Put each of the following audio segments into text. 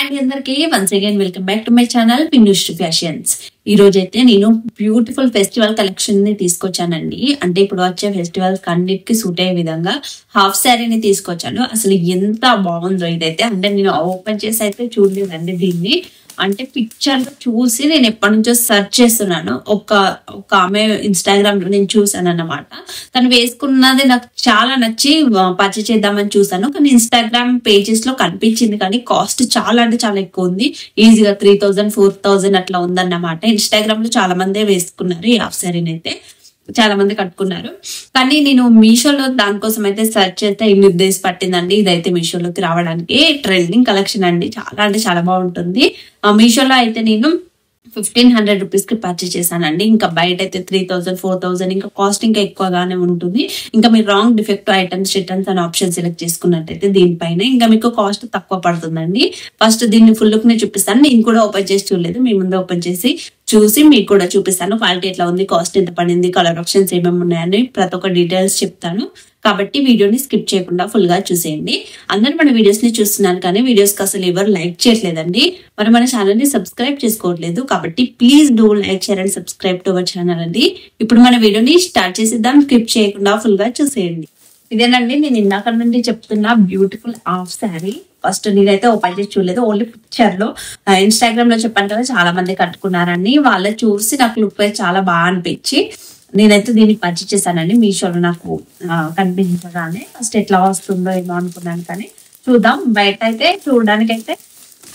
అండి అందరికి once again welcome back to my channel Pinnushree fashions. ఈ రోజు అయితే నేను బ్యూటిఫుల్ ఫెస్టివల్ కలెక్షన్ ని తీసుకొచ్చానండి. అంటే ఇప్పుడు వచ్చే ఫెస్టివల్ కన్నిటికి సూట్ అయ్యే విధంగా హాఫ్ శారీని తీసుకొచ్చాను. అసలు ఎంత బాగుందో ఇదైతే. అంటే నేను ఓపెన్ చేసి అయితే చూడలేదండి దీన్ని. అంటే పిక్చర్ లో చూసి నేను ఎప్పటి నుంచో సెర్చ్ చేస్తున్నాను. ఒక ఆమె ఇన్స్టాగ్రామ్ లో నేను చూసాను అన్నమాట. తను వేసుకున్నది నాకు చాలా నచ్చి పర్చేస్ చేద్దామని చూసాను. కానీ ఇన్స్టాగ్రామ్ పేజెస్ లో కనిపించింది, కానీ కాస్ట్ చాలా అంటే చాలా ఎక్కువ ఉంది. ఈజీగా 3000 4000 అట్లా ఉందన్నమాట. ఇన్స్టాగ్రామ్ లో చాలా మందే వేసుకున్నారు ఈ హాఫ్ శారీని అయితే, చాలా మంది కట్టుకున్నారు. కానీ నేను మీషోలో దానికోసం అయితే సెర్చ్ చేస్తే ఇన్ని డేస్ పట్టిందండి. ఇదైతే మీషోలోకి రావడానికి. ట్రెండింగ్ కలెక్షన్ అండి, చాలా అంటే చాలా బాగుంటుంది. మీషోలో అయితే నేను 1500 రూపీస్ కి పర్చేస్ చేశానండి. ఇంకా బయట అయితే 3000 4000, ఇంకా కాస్ట్ ఇంకా ఎక్కువగానే ఉంటుంది. ఇంకా మీరు రాంగ్ డిఫెక్ట్ ఐటమ్స్ రిటర్న్స్ అనే ఆప్షన్ సెలెక్ట్ చేసుకున్నట్టయితే దీనిపైన ఇంకా మీకు కాస్ట్ తక్కువ పడుతుందండి. ఫస్ట్ దీన్ని ఫుల్ లుక్ ని చూపిస్తాను. నేను కూడా ఓపెన్ చేసి చూడలేదు, మీ ముందు ఓపెన్ చేసి చూసి మీకు కూడా చూపిస్తాను. క్వాలిటీ ఎట్లా ఉంది, కాస్ట్ ఎంత పడింది, కలర్ ఆప్షన్స్ ఏమేమి ఉన్నాయని ప్రతి ఒక్క డీటెయిల్స్ చెప్తాను. కాబట్టి వీడియోని స్కిప్ చేయకుండా ఫుల్ గా చూసేయండి. అందరూ మన వీడియోస్ ని చూస్తున్నాను, కానీ వీడియోస్ కి అసలు ఎవరు లైక్ చేయట్లేదండి. మరి మన ఛానల్ ని సబ్స్క్రైబ్ చేసుకోవట్లేదు. కాబట్టి please do like, share and subscribe to our channel అండి. ఇప్పుడు మన వీడియోని స్టార్ట్ చేసేద్దాం. స్కిప్ చేయకుండా ఫుల్ గా చూసేయండి. ఇదేనండి నేను ఇందాక నుండి చెప్తున్నా బ్యూటిఫుల్ హాఫ్ శారీ. ఫస్ట్ నేనైతే ఓపెన్ చేసి చూడలేదు, ఓన్లీ పిక్చర్ లో ఇన్స్టాగ్రామ్ లో చెప్పాను కదా చాలా మంది కట్టుకున్నారని. వాళ్ళ చూసి నాకు లుక్ చాలా బాగా అనిపించి నేనైతే దీన్ని పర్చేస్ చేశానండి. మీషోలో నాకు కనిపించగానే ఫస్ట్ ఎట్లా వస్తుందో ఏమో అనుకున్నాను, కానీ చూద్దాం. బయట అయితే చూడడానికి అయితే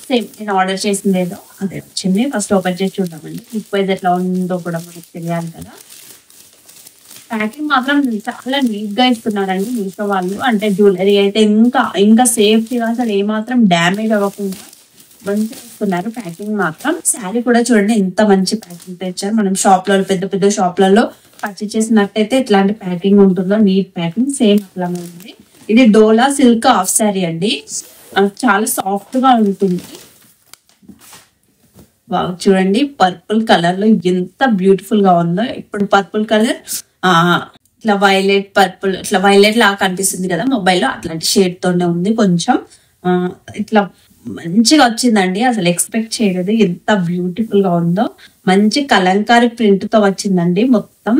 సేమ్ నేను ఆర్డర్ చేసింది ఏదో అదే వచ్చింది. ఫస్ట్ ఓపెన్ చేసి చూద్దామండి. లుక్ వైజ్ ఎట్లా ఉందో కూడా మనకు తెలియాలి కదా. ప్యాకింగ్ మాత్రం చాలా నీట్ గా ఇస్తున్నారండి మీషో వాళ్ళు. అంటే జ్యువెలరీ అయితే ఇంకా సేఫ్టీగా అసలు ఏమాత్రం డ్యామేజ్ అవ్వకుండా మంచిగా ఇస్తున్నారు ప్యాకింగ్ మాత్రం. శారీ కూడా చూడండి ఎంత మంచి ప్యాకింగ్ తెచ్చారు. మనం షాప్లలో పెద్ద పెద్ద షాప్లలో పర్చేస్ చేసినట్టయితే ఎట్లాంటి ప్యాకింగ్ ఉంటుందో నీట్ ప్యాకింగ్ సేమ్ అట్లానే ఉంది. ఇది డోలా సిల్క్ హాఫ్ శారీ అండి, చాలా సాఫ్ట్ గా ఉంటుంది. చూడండి పర్పుల్ కలర్ లో ఎంత బ్యూటిఫుల్ గా ఉందో. ఇప్పుడు పర్పుల్ కలర్ ఇట్లా వైలెట్ పర్పుల్ ఇట్లా వైలెట్ లాగా కనిపిస్తుంది కదా మొబైల్లో, అట్లాంటి షేడ్ తోనే ఉంది. కొంచెం ఇట్లా మంచిగా వచ్చిందండి. అసలు ఎక్స్పెక్ట్ చేయలేదు ఎంత బ్యూటిఫుల్ గా ఉందో. మంచి కలంకారీ ప్రింట్ తో వచ్చిందండి మొత్తం.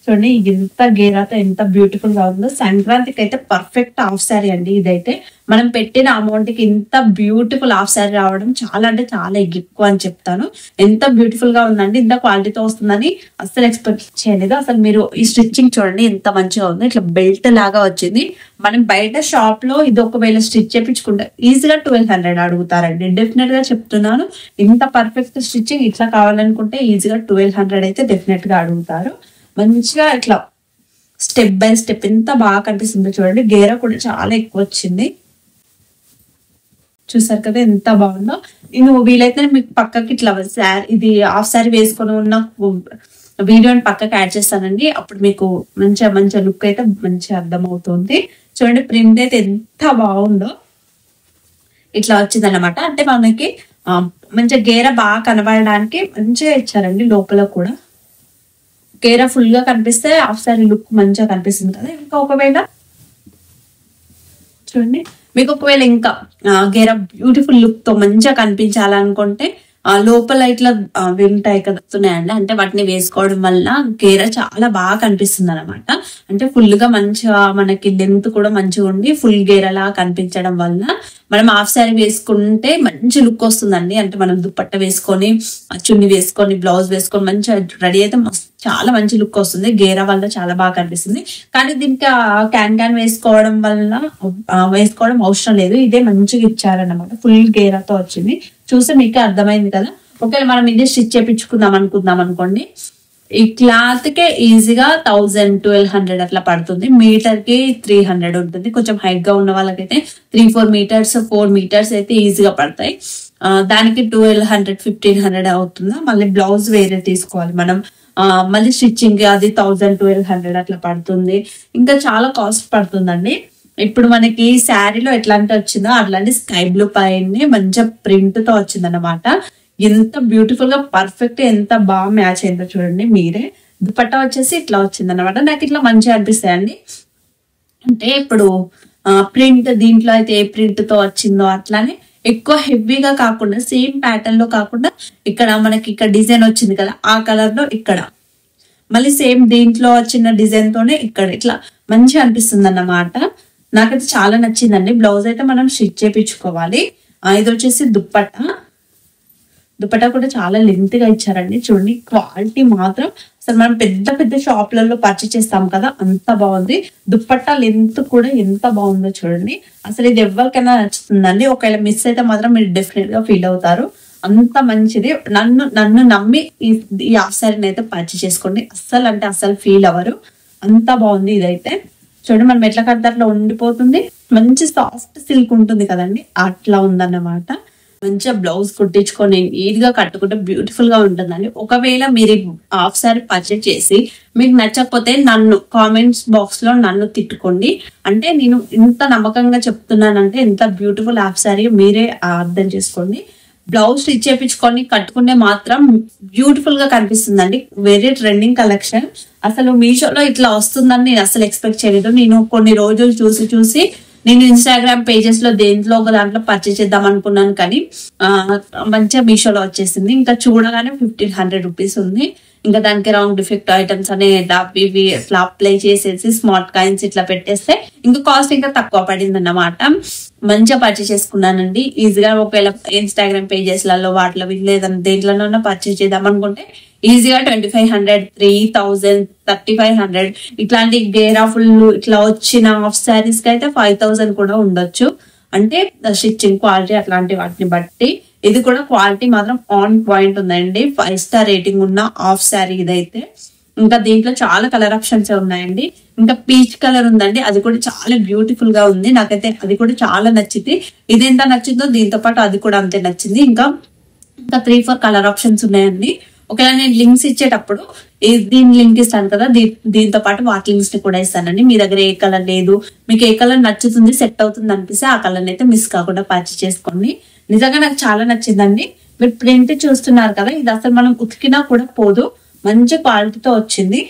చూడండి ఎంత గేరాతో ఎంత బ్యూటిఫుల్ గా ఉందో. సంక్రాంతికి అయితే పర్ఫెక్ట్ హాఫ్ శారీ అండి ఇదైతే. మనం పెట్టిన అమౌంట్ కి ఇంత బ్యూటిఫుల్ హాఫ్ శారీ రావడం చాలా అంటే చాలా ఎక్కువ అని చెప్తాను. ఎంత బ్యూటిఫుల్ గా ఉందండి. ఇంత క్వాలిటీతో వస్తుందని అస్సలు ఎక్స్పెక్ట్ చేయలేదు. అసలు మీరు ఈ స్టిచ్చింగ్ చూడండి ఎంత మంచిగా ఉంది. ఇట్లా బెల్ట్ లాగా వచ్చింది. మనం బయట షాప్ లో ఇది ఒకవేళ స్టిచ్ చేయించుకుంటే ఈజీగా 1200 అడుగుతారండి. డెఫినెట్ గా చెప్తున్నాను. ఇంత పర్ఫెక్ట్ స్టిచ్చింగ్ ఇట్లా కావాలనుకుంటే ఈజీగా 1200 అయితే డెఫినెట్ గా అడుగుతారు. మంచిగా ఇట్లా స్టెప్ బై స్టెప్ ఎంత బాగా కనిపిస్తుందో చూడండి. గేర కూడా చాలా ఎక్కువ వచ్చింది. చూసారు కదా ఎంత బాగుందో. నేను వీలైతే మీకు పక్కకి ఇట్లా ఇది హాఫ్ శారీ వేసుకొని ఉన్న వీడియోని పక్కకి యాడ్ చేస్తానండి. అప్పుడు మీకు మంచిగా లుక్ అయితే మంచిగా అర్థం అవుతుంది. చూడండి ప్రింట్ అయితే ఎంత బాగుందో. ఇట్లా వచ్చింది అనమాట. అంటే మనకి మంచిగా గేర బాగా కనబడడానికి మంచిగా ఇచ్చారండి. లోపల కూడా గేర ఫుల్ గా కనిపిస్తే హాఫ్ శారీ లుక్ మంచిగా కనిపిస్తుంది కదా. ఇంకా ఒకవేళ చూడండి మీకు ఒకవేళ ఇంకా గేర బ్యూటిఫుల్ లుక్ తో మంచిగా కనిపించాలనుకుంటే లోపల ఇట్లా ఉంటాయి కదుతున్నాయండి. అంటే వాటిని వేసుకోవడం వల్ల గేర చాలా బాగా కనిపిస్తుంది అనమాట. అంటే ఫుల్ గా మంచిగా మనకి లెంత్ కూడా మంచిగా ఉండి ఫుల్ గేరలా కనిపించడం వల్ల మనం హాఫ్ శారీ వేసుకుంటే మంచి లుక్ వస్తుందండి. అంటే మనం దుపట్ట వేసుకొని చున్ని వేసుకొని బ్లౌజ్ వేసుకొని మంచిగా రెడీ అయితే చాలా మంచి లుక్ వస్తుంది. గేర వల్ల చాలా బాగా కనిపిస్తుంది. కానీ దీనికి క్యాన్ వేసుకోవడం అవసరం లేదు. ఇదే మంచిగా ఇచ్చారన్నమాట. ఫుల్ గేరాతో వచ్చింది. చూస్తే మీకు అర్థమైంది కదా. ఒకవేళ మనం ఇదే స్టిచ్ చేయించుకుందాం అనుకోండి, ఈ క్లాత్ కే ఈజీగా 1000-1200 అట్లా పడుతుంది. మీటర్ కి 300 ఉంటుంది. కొంచెం హైట్ గా ఉన్న వాళ్ళకైతే 3-4 మీటర్స్ 4 మీటర్స్ అయితే ఈజీగా పడతాయి. దానికి 1200-1500 అవుతుందా. మళ్ళీ బ్లౌజ్ వేరే తీసుకోవాలి మనం. మళ్ళీ స్టిచ్చింగ్ అది 1000-1200 అట్లా పడుతుంది. ఇంకా చాలా కాస్ట్ పడుతుందండి. ఇప్పుడు మనకి శారీలో ఎట్లాంటి వచ్చిందో అట్లాంటి స్కై బ్లూ పైన మంచిగా ప్రింట్ తో వచ్చింది అనమాట. ఎంత బ్యూటిఫుల్ గా పర్ఫెక్ట్ ఎంత బాగా మ్యాచ్ అయిందో చూడండి మీరే. దుపట్టా వచ్చేసి ఇట్లా వచ్చింది అనమాట. నాకు ఇట్లా మంచిగా అనిపిస్తాయండి. అంటే ఇప్పుడు ప్రింట్ దీంట్లో అయితే ఏ ప్రింట్ తో వచ్చిందో అట్లానే ఎక్కువ హెవీగా కాకుండా సేమ్ ప్యాటర్న్ లో కాకుండా ఇక్కడ మనకి ఇక్కడ డిజైన్ వచ్చింది కదా ఆ కలర్ లో ఇక్కడ మళ్ళీ సేమ్ దీంట్లో వచ్చిన డిజైన్ తోనే ఇక్కడ ఇట్లా మంచిగా అనిపిస్తుంది అన్నమాట. నాకైతే చాలా నచ్చిందండి. బ్లౌజ్ అయితే మనం స్టిచ్ చేయించుకోవాలి. ఇది వచ్చేసి దుపట్టా కూడా చాలా లెంత్ గా ఇచ్చారండి. చూడండి క్వాలిటీ మాత్రం అసలు మనం పెద్ద పెద్ద షాప్లలో పర్చేస్ చేస్తాం కదా అంత బాగుంది. దుపట్టా లెంత్ కూడా ఎంత బాగుందో చూడండి. అసలు ఇది ఎవరికైనా నచ్చుతుందండి. ఒకవేళ మిస్ అయితే మాత్రం మీరు డెఫినెట్ గా ఫీల్ అవుతారు. అంత మంచిది. నన్ను నమ్మి ఈ హాఫ్ శారీని అయితే పర్చేస్ చేసుకోండి. అస్సలు అంటే అస్సలు ఫీల్ అవ్వరు. అంత బాగుంది ఇదైతే. చూడండి మనం ఎట్లా కడితే అట్లా ఉండిపోతుంది. మంచి సాఫ్ట్ సిల్క్ ఉంటుంది కదండి అట్లా ఉందన్నమాట. మంచిగా బ్లౌజ్ కుట్టించుకొని నీట్గా కట్టుకుంటే బ్యూటిఫుల్ గా ఉంటుందండి. ఒకవేళ మీరు హాఫ్ శారీ పర్చేస్ చేసి మీకు నచ్చకపోతే నన్ను కామెంట్స్ బాక్స్ లో నన్ను తిట్టుకోండి. అంటే నేను ఇంత నమ్మకంగా చెప్తున్నానంటే ఎంత బ్యూటిఫుల్ హాఫ్ శారీ మీరే అర్థం చేసుకోండి. బ్లౌజ్ స్టిచ్ చేయించుకొని కట్టుకుంటే మాత్రం బ్యూటిఫుల్ గా కనిపిస్తుందండి. Very trending collection. అసలు మీషోలో ఇట్లా వస్తుందని నేను అసలు ఎక్స్పెక్ట్ చేయలేదు. నేను కొన్ని రోజులు చూసి నేను ఇన్స్టాగ్రామ్ పేజెస్ లో దేంట్లో ఒక దాంట్లో పర్చేస్ చేద్దాం అనుకున్నాను కానీ మంచిగా మీషోలో వచ్చేసింది. ఇంకా చూడగానే 1500 రూపీస్ ఉంది. ఇంకా దానికి రాంగ్ డిఫెక్ట్ ఐటమ్స్ అనే ఇవి ఇట్లా అప్లై చేసేసి స్మార్ట్ కాయిన్స్ ఇట్లా పెట్టేస్తే ఇంకా కాస్ట్ ఇంకా తక్కువ పడింది అన్నమాట. మంచిగా పర్చేస్ చేసుకున్నానండి. ఈజీగా ఒకవేళ ఇన్స్టాగ్రామ్ పేజెస్లలో వాటిలో లేదని దేంట్లోనైనా పర్చేస్ చేద్దాం అనుకుంటే ఈజీగా 2500, 3000, 3500 ఇట్లాంటి గేరా ఫుల్ ఇట్లా వచ్చిన హాఫ్ శారీస్ కి అయితే 5000 కూడా ఉండొచ్చు. అంటే స్టిచ్చింగ్ క్వాలిటీ అట్లాంటి వాటిని బట్టి ఇది కూడా క్వాలిటీ మాత్రం ఆన్ పాయింట్ ఉందండి. 5 స్టార్ రేటింగ్ ఉన్న హాఫ్ శారీ ఇదైతే. ఇంకా దీంట్లో చాలా కలర్ ఆప్షన్స్ ఉన్నాయండి. ఇంకా పీచ్ కలర్ ఉందండి. అది కూడా చాలా బ్యూటిఫుల్ గా ఉంది. నాకైతే అది కూడా చాలా నచ్చింది. ఇది ఎంత నచ్చిందో దీంతో పాటు అది కూడా అంతే నచ్చింది. ఇంకా 3-4 కలర్ ఆప్షన్స్ ఉన్నాయండి. ఒకవేళ నేను లింక్స్ ఇచ్చేటప్పుడు దీని లింక్ ఇస్తాను కదా దీంతో పాటు వాటి లింక్స్ ని కూడా ఇస్తానండి. మీ దగ్గర ఏ కలర్ లేదు మీకు ఏ కలర్ నచ్చుతుంది సెట్ అవుతుంది అనిపిస్తే ఆ కలర్ అయితే మిస్ కాకుండా పర్చేస్ చేసుకోండి. నిజంగా నాకు చాలా నచ్చిందండి. మీరు ప్రింట్ చూస్తున్నారు కదా ఇది అసలు మనం ఉతికినా కూడా పోదు. మంచి క్వాలిటీతో వచ్చింది.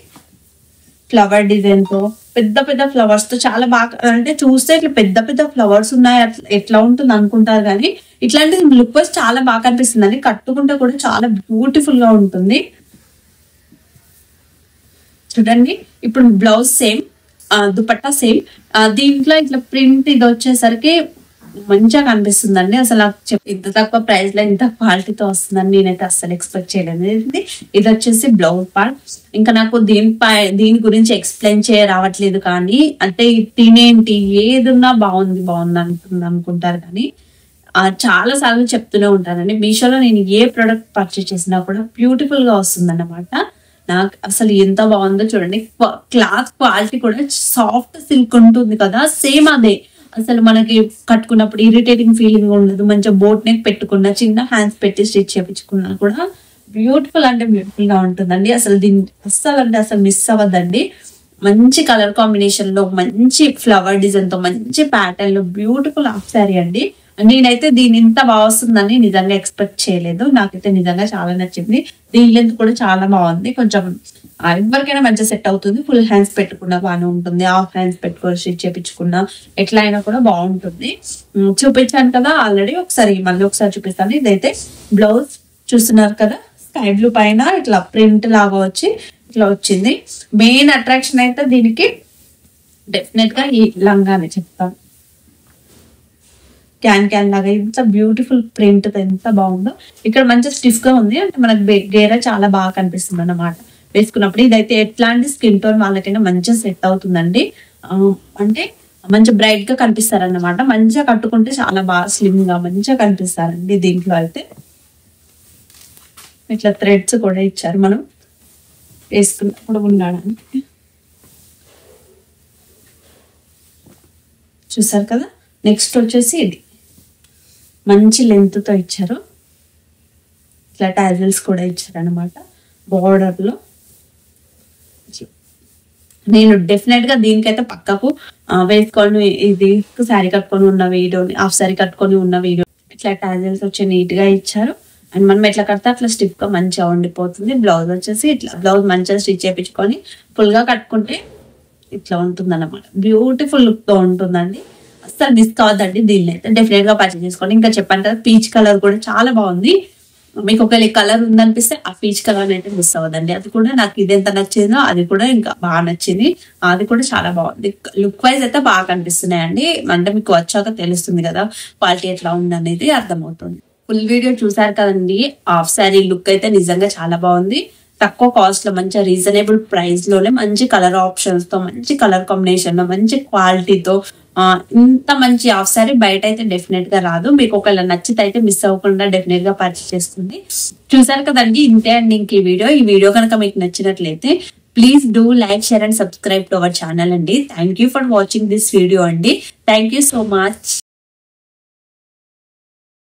ఫ్లవర్ డిజైన్ తో పెద్ద పెద్ద ఫ్లవర్స్ తో చాలా బాగా అంటే చూస్తే ఇట్లా పెద్ద పెద్ద ఫ్లవర్స్ ఉన్నాయి ఎట్లా ఉంటుంది అనుకుంటారు కానీ ఇట్లాంటి లుక్ వైజ్ చాలా బాగా కనిపిస్తుంది అండి. కట్టుకుంటే కూడా చాలా బ్యూటిఫుల్ గా ఉంటుంది. చూడండి ఇప్పుడు బ్లౌజ్ సేమ్ దుపట్టా సేమ్ దీంట్లో ఇట్లా ప్రింట్ ఇది వచ్చేసరికి మంచిగా కనిపిస్తుందండి. అసలు నాకు ఇంత తక్కువ ప్రైస్ లో ఇంత క్వాలిటీతో వస్తుందని నేనైతే అస్సలు ఎక్స్పెక్ట్ చేయలేదు. ఇది వచ్చేసి బ్లౌజ్ పార్ట్. ఇంకా నాకు దీని గురించి ఎక్స్ప్లెయిన్ రావట్లేదు కానీ అంటే తినేంటి ఏదున్నా బాగుంది అనుకుంటారు కానీ చాలా సార్లు చెప్తూనే ఉంటానండి. మీషోలో నేను ఏ ప్రోడక్ట్ పర్చేస్ చేసినా కూడా బ్యూటిఫుల్ గా వస్తుంది అన్నమాట. నాకు అసలు ఎంత బాగుందో చూడండి. క్లాత్ క్వాలిటీ కూడా సాఫ్ట్ సిల్క్ ఉంటుంది కదా సేమ్ అదే. అసలు మనకి కట్టుకున్నప్పుడు ఇరిటేటింగ్ ఫీలింగ్ ఉండదు. మంచిగా బోట్ నెక్ పెట్టుకున్న చిన్న హ్యాండ్స్ పెట్టి స్టిచ్ చేయించుకున్నా కూడా బ్యూటిఫుల్ అంటే బ్యూటిఫుల్ గా ఉంటుందండి. అసలు దీన్ని అసలు మిస్ అవ్వద్దండి. మంచి కలర్ కాంబినేషన్ లో మంచి ఫ్లవర్ డిజైన్ తో మంచి ప్యాటర్న్ లో బ్యూటిఫుల్ హాఫ్ శారీ అండి. నేనైతే దీని ఇంత బాగా వస్తుందని నిజంగా ఎక్స్పెక్ట్ చేయలేదు. నాకైతే నిజంగా చాలా నచ్చింది. దీని లెంత్ కూడా చాలా బాగుంది. కొంచెం ఎవరికైనా మంచిగా సెట్ అవుతుంది. ఫుల్ హ్యాండ్స్ పెట్టుకున్నా బాగానే ఉంటుంది. హాఫ్ హ్యాండ్స్ పెట్టుకొని స్టిచ్ చేయించుకున్నా ఎట్లా అయినా కూడా బాగుంటుంది. చూపించాను కదా ఆల్రెడీ. మళ్ళీ ఒకసారి చూపిస్తాను. ఇదైతే బ్లౌజ్ చూస్తున్నారు కదా స్కై బ్లూ పైన ఇట్లా ప్రింట్ లాగా వచ్చి ఇట్లా వచ్చింది. మెయిన్ అట్రాక్షన్ అయితే దీనికి డెఫినెట్ గా ఈ లంగానే చెప్తాను. క్యాన్ లాగా ఇంత బ్యూటిఫుల్ ప్రింట్ ఎంత బాగుందో. ఇక్కడ మంచి స్టిఫ్ గా ఉంది. అంటే మనకు గేరా చాలా బాగా కనిపిస్తుంది అన్నమాట వేసుకున్నప్పుడు. ఇదైతే ఎట్లాంటి స్కిన్ టోన్ వాళ్ళకైనా మంచిగా సెట్ అవుతుందండి. అంటే మంచిగా బ్రైట్ గా కనిపిస్తారన్నమాట. మంచిగా కట్టుకుంటే చాలా బాగా స్లిమ్ గా మంచిగా కనిపిస్తారండి. దీంట్లో అయితే ఇట్లా థ్రెడ్స్ కూడా ఇచ్చారు మనం వేసుకున్నప్పుడు ఉండడానికి. చూసారు కదా. నెక్స్ట్ వచ్చేసి ఇది మంచి లెంత్ తో ఇచ్చారు. ఇట్లా టాజిల్స్ కూడా ఇచ్చారు అనమాట బోర్డర్ లో. నేను డెఫినెట్ గా దీనికైతే పక్కకు వేసుకొని ఇది శారీ కట్టుకొని ఉన్న వీడియోని హాఫ్ శారీ కట్టుకొని ఉన్న వీడియో ఇట్లా టాజిల్స్ వచ్చి నీట్ గా ఇచ్చారు. అండ్ మనం ఎట్లా కడితే అట్లా స్టిఫ్ గా మంచిగా ఉండిపోతుంది. బ్లౌజ్ వచ్చేసి ఇట్లా బ్లౌజ్ మంచిగా స్టిచ్ చేయించుకొని ఫుల్ గా కట్టుకుంటే ఇట్లా ఉంటుంది అన్నమాట. బ్యూటిఫుల్ లుక్ తో ఉంటుందండి. అస్సలు మిస్ కావద్దండి. దీన్ని అయితే డెఫినెట్ గా పర్చేస్ చేసుకోండి. ఇంకా చెప్పాను కదా, పీచ్ కలర్ కూడా చాలా బాగుంది. మీకు ఒకవేళ కలర్ ఉందనిపిస్తే ఆ పీచ్ కలర్ అయితే మిస్ అవ్వదండి. అది కూడా నాకు ఇది ఎంత నచ్చిందో అది కూడా ఇంకా బాగా నచ్చింది. అది కూడా చాలా బాగుంది. లుక్ వైజ్ అయితే బాగా కనిపిస్తున్నాయండి. అంటే మీకు వచ్చాక తెలుస్తుంది కదా క్వాలిటీ ఎట్లా ఉంది అనేది అర్థమవుతుంది. ఫుల్ వీడియో చూసారు కదండి. హాఫ్ శారీ లుక్ అయితే నిజంగా చాలా బాగుంది. తక్కువ కాస్ట్ లో మంచి రీజనబుల్ ప్రైస్ లోనే మంచి కలర్ ఆప్షన్స్ తో, మంచి కలర్ కాంబినేషన్ లో, మంచి క్వాలిటీతో ఇంత మంచి హాఫ్ శారీ బయట అయితే డెఫినెట్ గా రాదు. మీకు ఒకవేళ నచ్చితే అయితే మిస్ అవ్వకుండా డెఫినెట్ గా పర్చేస్ చేసుకోండి. చూసారు కదండి, ఇంతే అండి ఇంక ఈ వీడియో కనుక మీకు నచ్చినట్లయితే please do like, share and subscribe to our channel అండి. Thank you for watching this video అండి. Thank you so much.